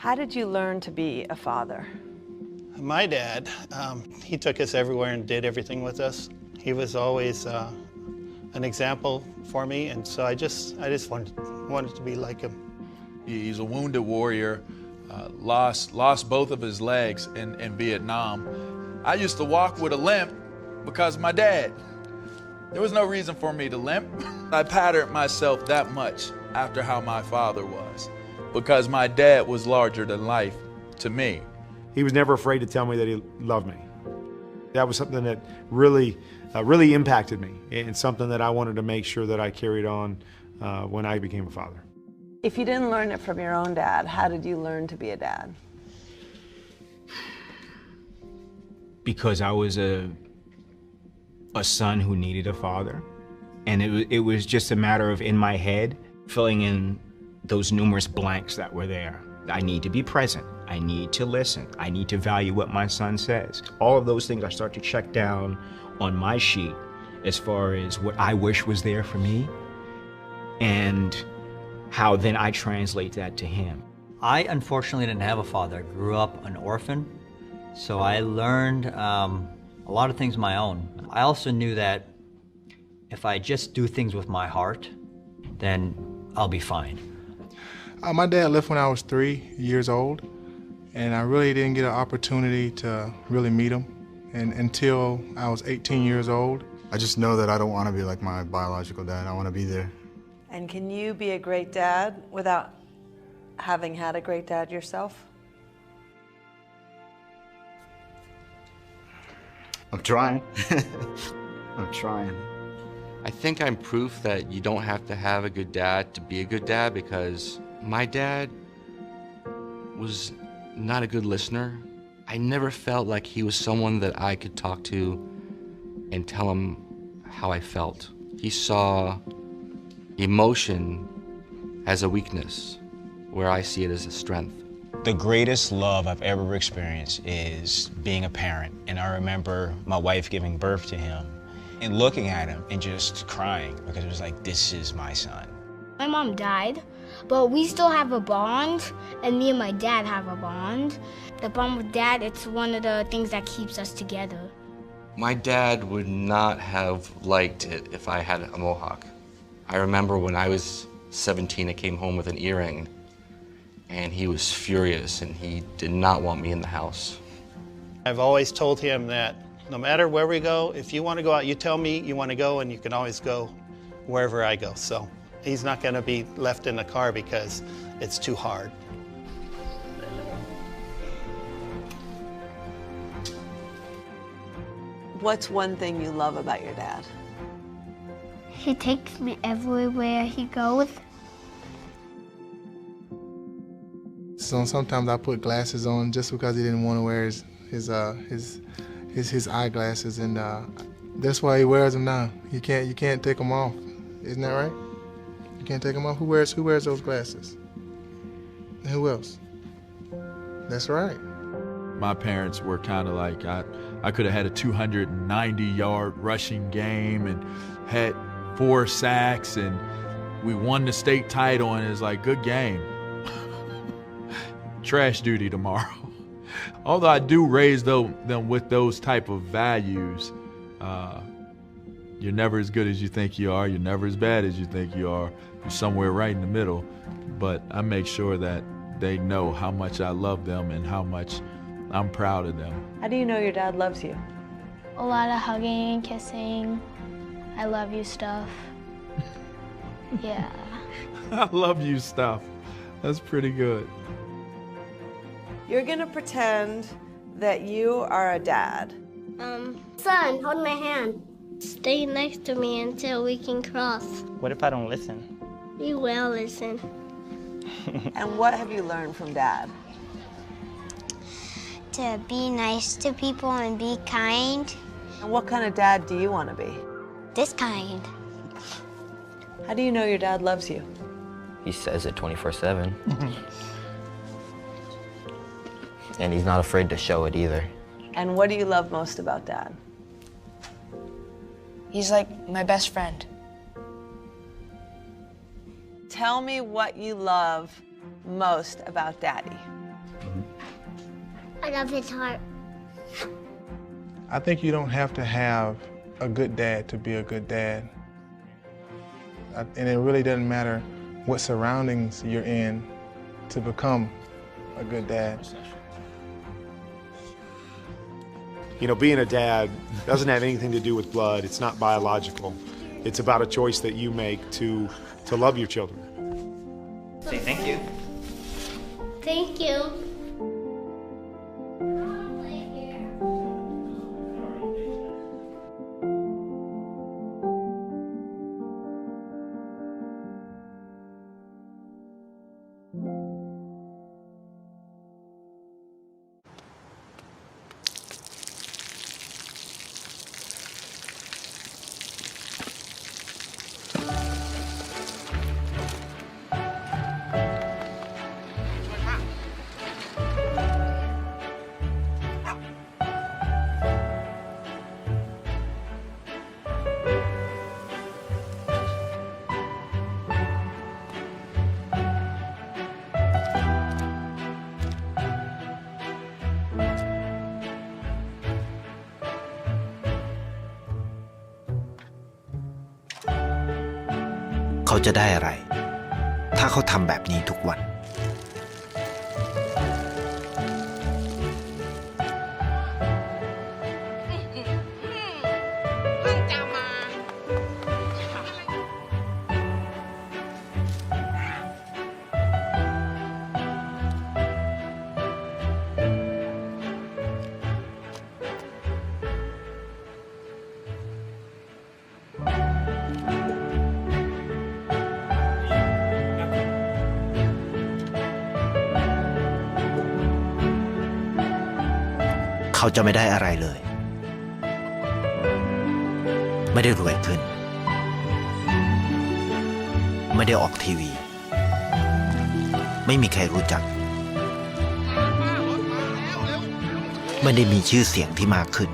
How did you learn to be a father? My dad, he took us everywhere and did everything with us. He was always an example for me, and so I just wanted to be like him. He's a wounded warrior, lost both of his legs in Vietnam. I used to walk with a limp because of my dad. There was no reason for me to limp. I patterned myself that much after how my father was, because my dad was larger than life to me. He was never afraid to tell me that he loved me. That was something that really impacted me, and something that I wanted to make sure that I carried on when I became a father. If you didn't learn it from your own dad, how did you learn to be a dad? Because I was a son who needed a father. And it was just a matter of, in my head, filling in those numerous blanks that were there. I need to be present. I need to listen. I need to value what my son says. All of those things I start to check down on my sheet as far as what I wish was there for me, and how then I translate that to him. I unfortunately didn't have a father. I grew up an orphan, so I learned a lot of things on my own. I also knew that if I just do things with my heart, then I'll be fine. My dad left when I was 3 years old, and I really didn't get an opportunity to really meet him until I was 18 years old. I just know that I don't want to be like my biological dad. I want to be there. And can you be a great dad without having had a great dad yourself? I'm trying. I'm trying. I think I'm proof that you don't have to have a good dad to be a good dad, because my dad was not a good listener. I never felt like he was someone that I could talk to and tell him how I felt. He saw emotion as a weakness, where I see it as a strength. The greatest love I've ever experienced is being a parent. And I remember my wife giving birth to him and looking at him and just crying, because it was like, this is my son. My mom died, but we still have a bond, and me and my dad have a bond. The bond with Dad, it's one of the things that keeps us together. My dad would not have liked it if I had a mohawk. I remember when I was 17, I came home with an earring, and he was furious, and he did not want me in the house. I've always told him that no matter where we go, if you want to go out, you tell me you want to go, and you can always go wherever I go. So he's not going to be left in the car because it's too hard. What's one thing you love about your dad? He takes me everywhere he goes. So sometimes I put glasses on just because he didn't want to wear his eyeglasses, and that's why he wears them now. You can't take them off. Isn't that right? You can't take them off. Who wears those glasses? And who else? That's right. My parents were kind of like, I could have had a 290-yard rushing game and had 4 sacks, and we won the state title, and it's like, good game. Trash duty tomorrow. Although I do raise them with those type of values, you're never as good as you think you are, you're never as bad as you think you are, you're somewhere right in the middle. But I make sure that they know how much I love them and how much I'm proud of them. How do you know your dad loves you? A lot of hugging and kissing. I love you stuff. Yeah. I love you stuff. That's pretty good. You're gonna pretend that you are a dad. Son, hold my hand. Stay next to me until we can cross. What if I don't listen? You will listen. And what have you learned from Dad? To be nice to people and be kind. And what kind of dad do you want to be? This kind. How do you know your dad loves you? He says it 24/7. And he's not afraid to show it either. And what do you love most about Dad? He's like my best friend. Tell me what you love most about Daddy. I love his heart. I think you don't have to have a good dad to be a good dad. And it really doesn't matter what surroundings you're in to become a good dad. You know, being a dad doesn't have anything to do with blood. It's not biological. It's about a choice that you make to love your children. Say thank you. Thank you. เขาจะได้อะไรถ้าเขาทำแบบนี้ทุกวันเขาจะไม่ได้อะไรเลยไม่ได้รวยขึ้นไม่ได้ออกทีวีไม่มีใครรู้จักไม่ได้มีชื่อเสียงที่มากขึ้น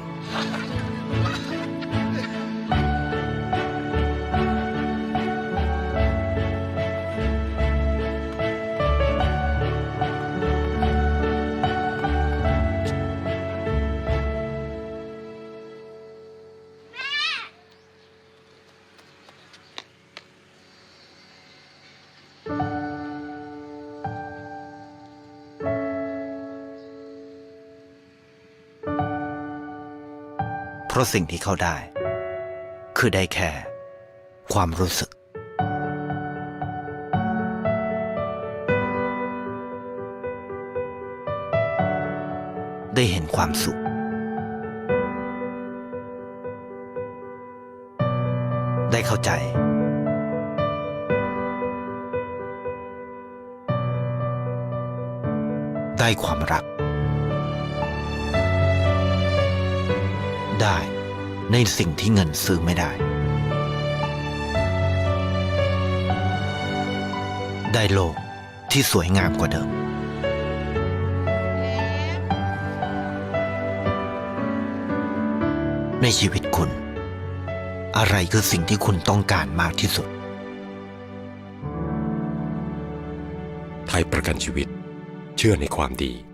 เพราะสิ่งที่เขาได้คือได้แค่ความรู้สึกได้เห็นความสุขได้เข้าใจได้ความรักได้ในสิ่งที่เงินซื้อไม่ได้ได้โลกที่สวยงามกว่าเดิมในชีวิตคุณอะไรคือสิ่งที่คุณต้องการมากที่สุดไทยประกันชีวิตเชื่อในความดี